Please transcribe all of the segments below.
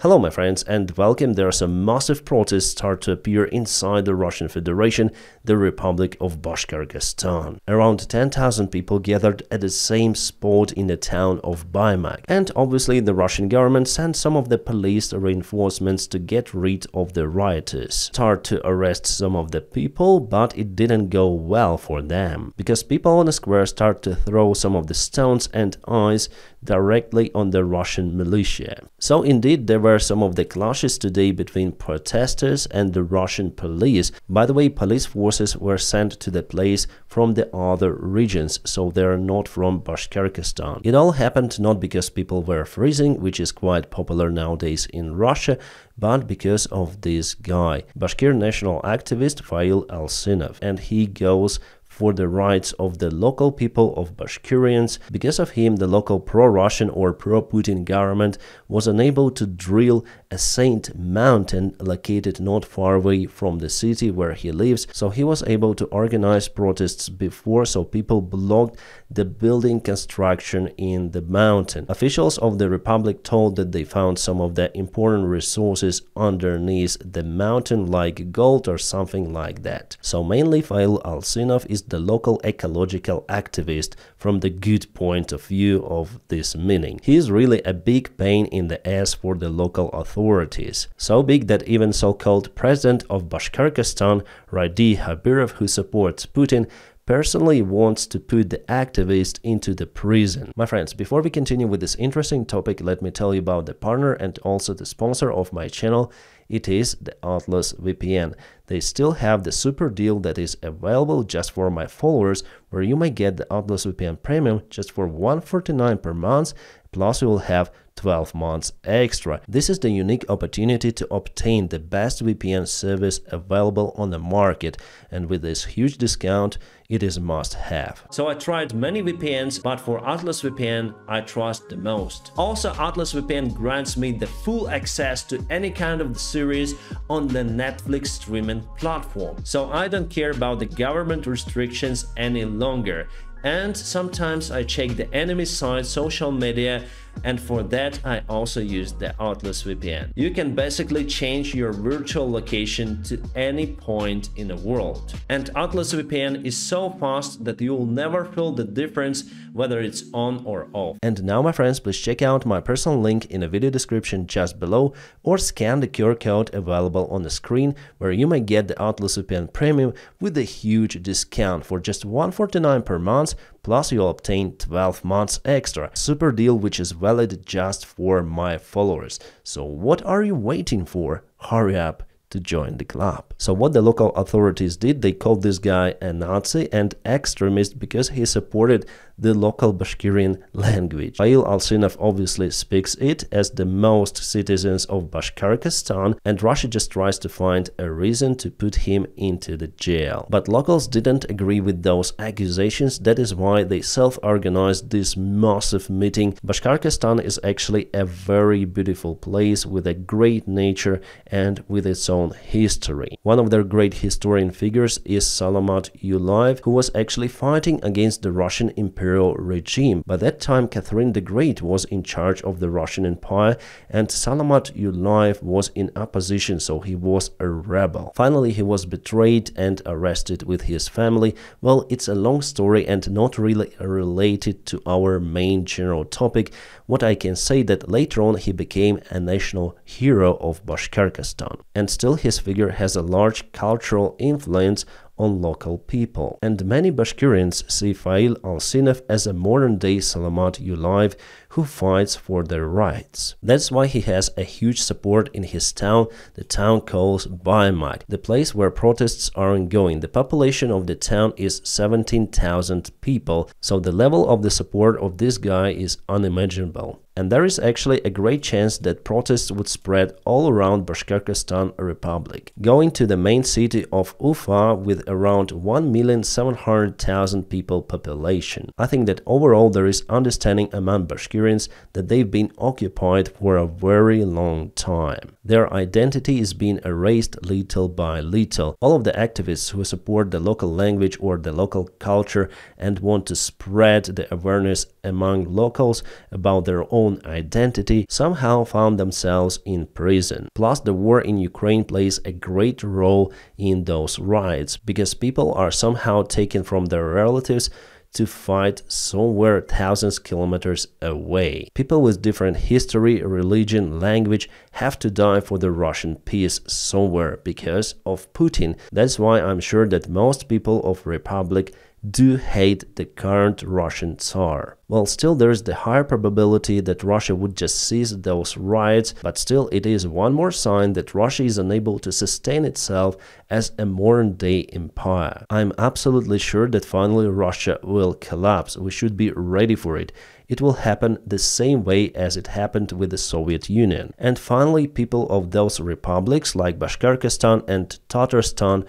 Hello my friends and welcome. There are some massive protests start to appear inside the Russian Federation, the Republic of Bashkirstan. Around 10,000 people gathered at the same spot in the town of Baimak. And obviously the Russian government sent some of the police reinforcements to get rid of the rioters. Start to arrest some of the people, but it didn't go well for them, because people on the square start to throw some of the stones and ice directly on the Russian militia. So indeed there were some of the clashes today between protesters and the Russian police. By the way, police forces were sent to the place from the other regions, so they're not from Bashkirstan. It all happened not because people were freezing, which is quite popular nowadays in Russia, but because of this guy, Bashkir national activist Fail Alsinov, and he goes for the rights of the local people of Bashkirians. Because of him, the local pro-Russian or pro-Putin government was unable to drill a saint mountain located not far away from the city where he lives, so he was able to organize protests before, so people blocked the building construction in the mountain. Officials of the republic told that they found some of the important resources underneath the mountain, like gold or something like that. So mainly Fail Alsinov is the local ecological activist from the good point of view of this meaning. He is really a big pain in the ass for the local authorities. So big that even so-called president of Bashkirstan, Davydov, who supports Putin, personally wants to put the activist into the prison. My friends, before we continue with this interesting topic, let me tell you about the partner and also the sponsor of my channel. It is the Atlas VPN. They still have the super deal that is available just for my followers, where you may get the Atlas VPN Premium just for $149 per month, plus you will have 12 months extra. This is the unique opportunity to obtain the best VPN service available on the market, and with this huge discount, it is must have. So I tried many VPNs, but for Atlas VPN, I trust the most. Also, Atlas VPN grants me the full access to any kind of series on the Netflix streaming platform. So I don't care about the government restrictions any longer. And sometimes I check the enemy side, social media, and for that I also use the Atlas VPN. You can basically change your virtual location to any point in the world. And Atlas VPN is so fast that you will never feel the difference whether it's on or off. And now my friends, please check out my personal link in the video description just below, or scan the QR code available on the screen, where you may get the Atlas VPN Premium with a huge discount for just $149 per month, plus you'll obtain 12 months extra. Super deal which is valid just for my followers. So what are you waiting for? Hurry up to join the club. So what the local authorities did, they called this guy a Nazi and extremist because he supported the local Bashkirian language. Fail Alsinov obviously speaks it, as the most citizens of Bashkirstan, and Russia just tries to find a reason to put him into the jail. But locals didn't agree with those accusations. That is why they self-organized this massive meeting. Bashkirstan is actually a very beautiful place with a great nature and with its own history. One of their great historian figures is Salamat Yuliyev, who was actually fighting against the Russian imperial regime. By that time, Catherine the Great was in charge of the Russian Empire, and Salamat Yuliyev was in opposition, so he was a rebel. Finally, he was betrayed and arrested with his family. Well, it's a long story and not really related to our main general topic. What I can say that later on he became a national hero of Bashkirstan, and still his figure has a large cultural influence on local people. And many Bashkirians see Fail Alsinov as a modern-day Salamat Yuliyev who fights for their rights. That's why he has a huge support in his town, the town called Baimak, the place where protests are ongoing. The population of the town is 17,000 people, so the level of the support of this guy is unimaginable. And there is actually a great chance that protests would spread all around Bashkirstan Republic, going to the main city of Ufa with around 1,700,000 people population. I think that overall there is understanding among Bashkirians that they've been occupied for a very long time. Their identity is being erased little by little. All of the activists who support the local language or the local culture and want to spread the awareness among locals about their own own identity somehow found themselves in prison. Plus, the war in Ukraine plays a great role in those riots, because people are somehow taken from their relatives to fight somewhere thousands of kilometers away. People with different history, religion, language have to die for the Russian peace somewhere because of Putin. That's why I'm sure that most people of Republic do hate the current Russian Tsar. Well, still there's the higher probability that Russia would just cease those riots, but still it is one more sign that Russia is unable to sustain itself as a modern-day empire. I'm absolutely sure that finally Russia will collapse. We should be ready for it. It will happen the same way as it happened with the Soviet Union. And finally, people of those republics like Bashkirs and Tatarstan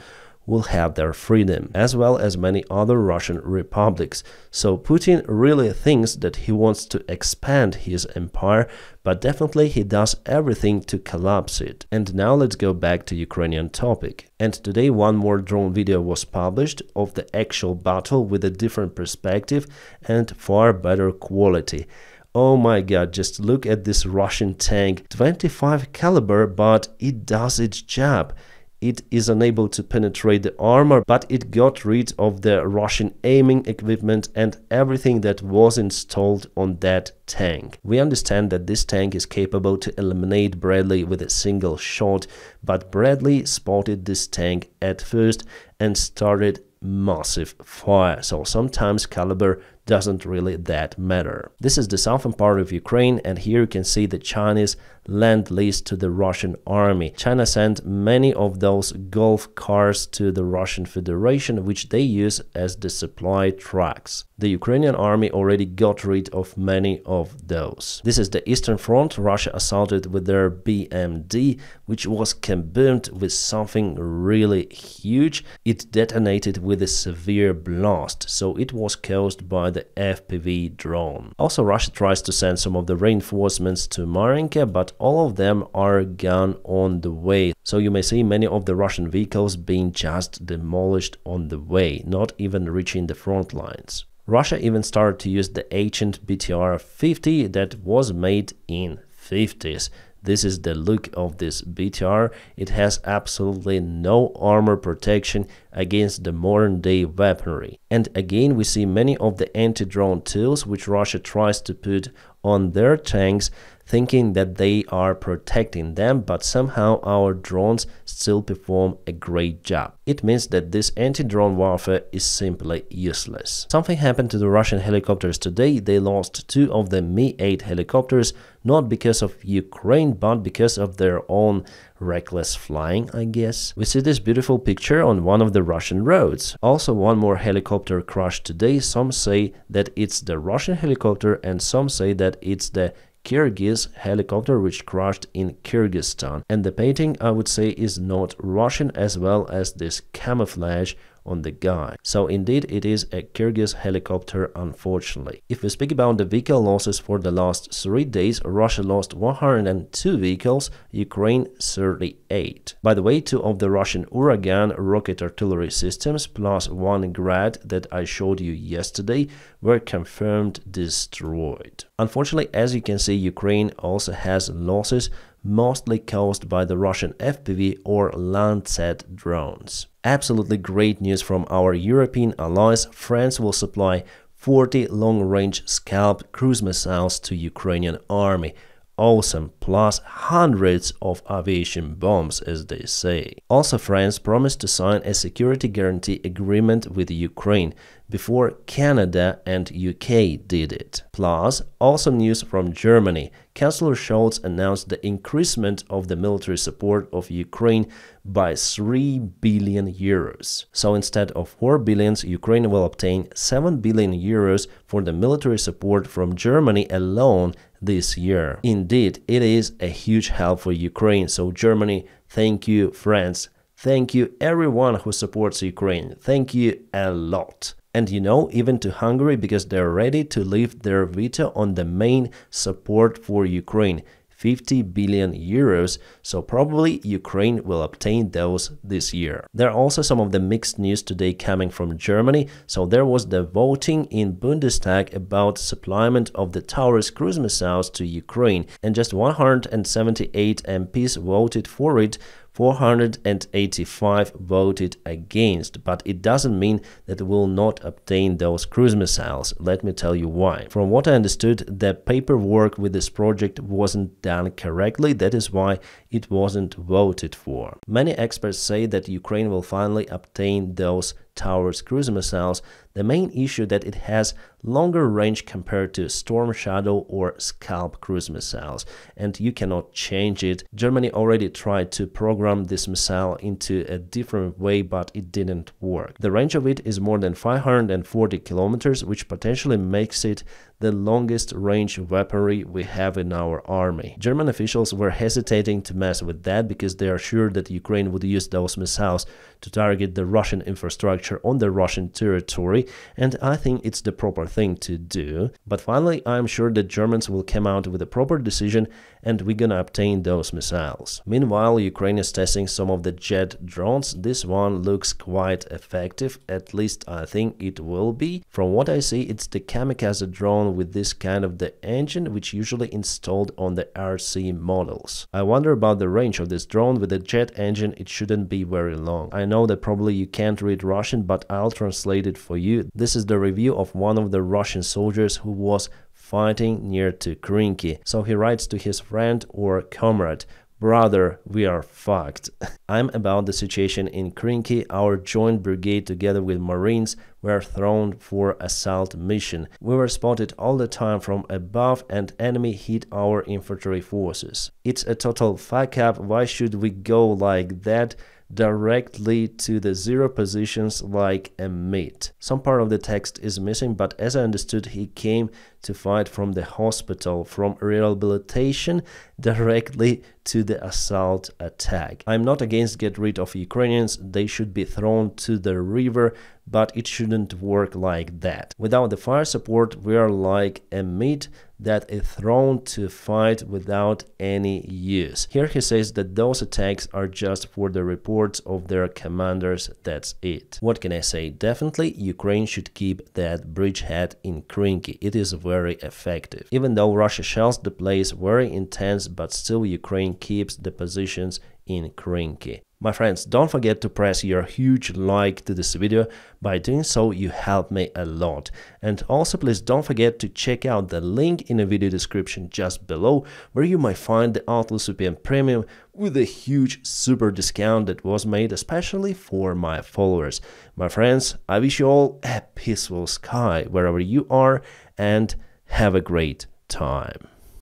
will have their freedom, as well as many other Russian republics. So Putin really thinks that he wants to expand his empire, but definitely he does everything to collapse it. And now let's go back to Ukrainian topic. And today one more drone video was published of the actual battle with a different perspective and far better quality. Oh my god, just look at this Russian tank, 25 caliber, but it does its job. It is unable to penetrate the armor, but it got rid of the Russian aiming equipment and everything that was installed on that tank. We understand that this tank is capable to eliminate Bradley with a single shot, but Bradley spotted this tank at first and started massive fire, so sometimes caliber doesn't really that matter. This is the southern part of Ukraine, and here you can see the Chinese lend-lease to the Russian army. China sent many of those golf cars to the Russian Federation, which they use as the supply trucks. The Ukrainian army already got rid of many of those. This is the Eastern Front. Russia assaulted with their BMD, which was kaboomed with something really huge. It detonated with a severe blast, so it was caused by the FPV drone. Also, Russia tries to send some of the reinforcements to Marinka, but all of them are gone on the way. So you may see many of the Russian vehicles being just demolished on the way, not even reaching the front lines. Russia even started to use the ancient BTR-50 that was made in 50s. This is the look of this BTR. It has absolutely no armor protection against the modern-day weaponry. And again, we see many of the anti-drone tools which Russia tries to put on their tanks, thinking that they are protecting them, but somehow our drones still perform a great job. It means that this anti-drone warfare is simply useless. Something happened to the Russian helicopters today. They lost 2 of the Mi-8 helicopters, not because of Ukraine, but because of their own reckless flying, I guess. We see this beautiful picture on one of the Russian roads. Also, one more helicopter crashed today. Some say that it's the Russian helicopter and some say that it's the Kyrgyz helicopter which crashed in Kyrgyzstan. And the painting, I would say, is not Russian, as well as this camouflage on the guy. So indeed it is a Kyrgyz helicopter, unfortunately. If we speak about the vehicle losses for the last 3 days, Russia lost 102 vehicles, Ukraine 38. By the way, 2 of the Russian Uragan rocket artillery systems plus 1 Grad that I showed you yesterday were confirmed destroyed. Unfortunately, as you can see, Ukraine also has losses, mostly caused by the Russian FPV or Lancet drones. Absolutely great news from our European allies. France will supply 40 long-range Scalp cruise missiles to Ukrainian army. Awesome, plus hundreds of aviation bombs, as they say. Also, France promised to sign a security guarantee agreement with Ukraine before Canada and UK did it. Plus, also news from Germany. Chancellor Scholz announced the increasement of the military support of Ukraine by 3 billion euros. So instead of 4 billions, Ukraine will obtain 7 billion euros for the military support from Germany alone this year. Indeed, it is a huge help for Ukraine. So Germany, thank you. France, thank you. Everyone who supports Ukraine, thank you a lot. And you know, even to Hungary, because they're ready to lift their veto on the main support for Ukraine. 50 billion euros, so probably Ukraine will obtain those this year. There are also some of the mixed news today coming from Germany. So there was the voting in Bundestag about supplyment of the Taurus cruise missiles to Ukraine, and just 178 MPs voted for it. 485 voted against, but it doesn't mean that we will not obtain those cruise missiles. Let me tell you why. From what I understood, the paperwork with this project wasn't done correctly. That is why it wasn't voted for. Many experts say that Ukraine will finally obtain those Taurus cruise missiles. The main issue that it has longer range compared to Storm Shadow or Scalp cruise missiles, and you cannot change it. Germany already tried to program this missile into a different way, but it didn't work. The range of it is more than 540 kilometers, which potentially makes it the longest range weaponry we have in our army. German officials were hesitating to mess with that because they are sure that Ukraine would use those missiles to target the Russian infrastructure on the Russian territory, and I think it's the proper thing to do. But finally, I'm sure that Germans will come out with a proper decision and we're gonna obtain those missiles. Meanwhile, Ukraine is testing some of the jet drones. This one looks quite effective, at least I think it will be. From what I see, it's the kamikaze drone with this kind of the engine, which usually installed on the RC models. I wonder about the range of this drone. With the jet engine, it shouldn't be very long. I know that probably you can't read Russian, but I'll translate it for you. This is the review of one of the Russian soldiers who was fighting near to Krinky. So he writes to his friend or comrade, "Brother, we are fucked." I'm about the situation in Krinky. Our joint brigade together with Marines were thrown for assault mission. We were spotted all the time from above and enemy hit our infantry forces. It's a total fuck up. Why should we go like that? Directly to the zero positions like a mate. Some part of the text is missing, but as I understood, he came to fight from the hospital, from rehabilitation directly to the assault attack. I'm not against get rid of Ukrainians, they should be thrown to the river, but it shouldn't work like that. Without the fire support, we are like a meat that is thrown to fight without any use. Here he says that those attacks are just for the reports of their commanders, that's it. What can I say? Definitely Ukraine should keep that bridgehead in Krinky. It is very effective. Even though Russia shells the place very intense, but still Ukraine keeps the positions in Krinky. My friends, don't forget to press your huge like to this video. By doing so, you help me a lot. And also please don't forget to check out the link in the video description just below, where you might find the Atlas VPN Premium with a huge super discount that was made especially for my followers. My friends, I wish you all a peaceful sky wherever you are and have a great time.